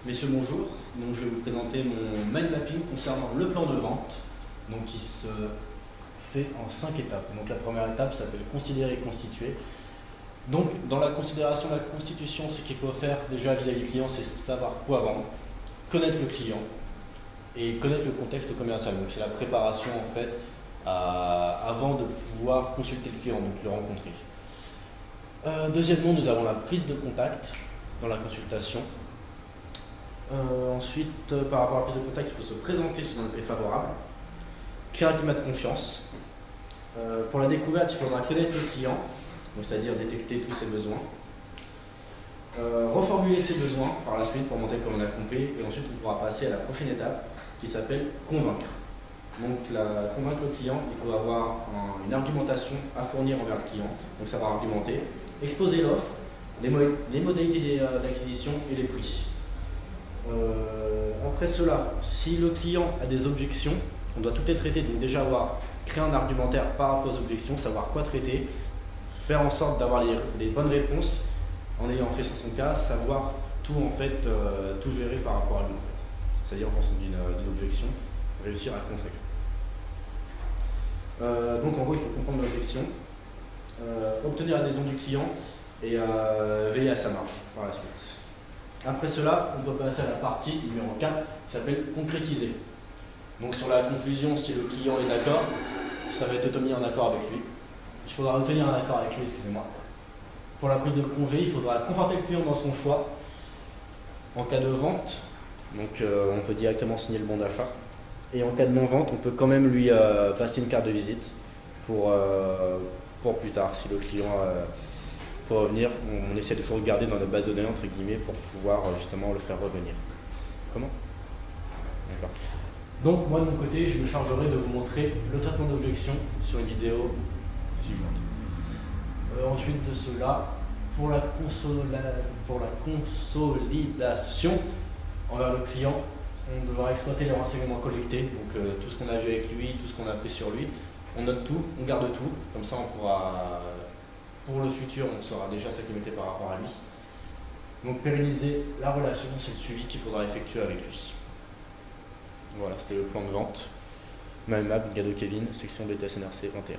Messieurs, bonjour. Donc, je vais vous présenter mon mind mapping concernant le plan de vente, donc, qui se fait en 5 étapes. Donc, la première étape s'appelle considérer et constituer. Donc, dans la considération de la constitution, ce qu'il faut faire déjà vis-à-vis du client, c'est savoir quoi vendre, connaître le client et connaître le contexte commercial. Donc, c'est la préparation en fait avant de pouvoir consulter le client, donc le rencontrer. Deuxièmement, nous avons la prise de contact dans la consultation. Ensuite, par rapport à la prise de contact, il faut se présenter sous un aspect favorable, créer un climat de confiance. Pour la découverte, il faudra connaître le client, c'est-à-dire détecter tous ses besoins. Reformuler ses besoins par la suite pour montrer qu'on a compris, et ensuite on pourra passer à la prochaine étape qui s'appelle convaincre. Donc, convaincre le client, il faut avoir une argumentation à fournir envers le client, donc savoir argumenter, exposer l'offre, les modalités d'acquisition et les prix. Après cela, si le client a des objections, on doit tout les traiter, donc déjà avoir créé un argumentaire par rapport aux objections, savoir quoi traiter, faire en sorte d'avoir les bonnes réponses en ayant fait sur son cas, savoir tout en fait, tout gérer par rapport à lui en fait. C'est-à-dire en fonction d'une objection, réussir à le contrer. Donc en gros il faut comprendre l'objection, obtenir l'adhésion du client et veiller à sa marge par la suite. Après cela, on peut passer à la partie numéro 4 qui s'appelle concrétiser. Donc sur la conclusion, si le client est d'accord, ça va être obtenir un accord avec lui. Il faudra obtenir un accord avec lui, excusez-moi. Pour la prise de congé, il faudra conforter le client dans son choix. En cas de vente, donc on peut directement signer le bon d'achat. Et en cas de non-vente, on peut quand même lui passer une carte de visite pour plus tard, si le client pour revenir, on essaie toujours de garder dans notre base de données entre guillemets pour pouvoir justement le faire revenir. Comment? D'accord. Donc moi de mon côté, je me chargerai de vous montrer le traitement d'objection sur une vidéo suivante. Ensuite de cela, pour la consolidation envers le client, on devra exploiter les renseignements collectés, donc tout ce qu'on a vu avec lui, tout ce qu'on a appris sur lui. On note tout, on garde tout, comme ça on pourra, pour le futur, on saura déjà s'acclimater par rapport à lui. Donc pérenniser la relation, c'est le suivi qu'il faudra effectuer avec lui. Voilà, c'était le plan de vente. Mind map, Gado Kevin, section BTS NRC 21.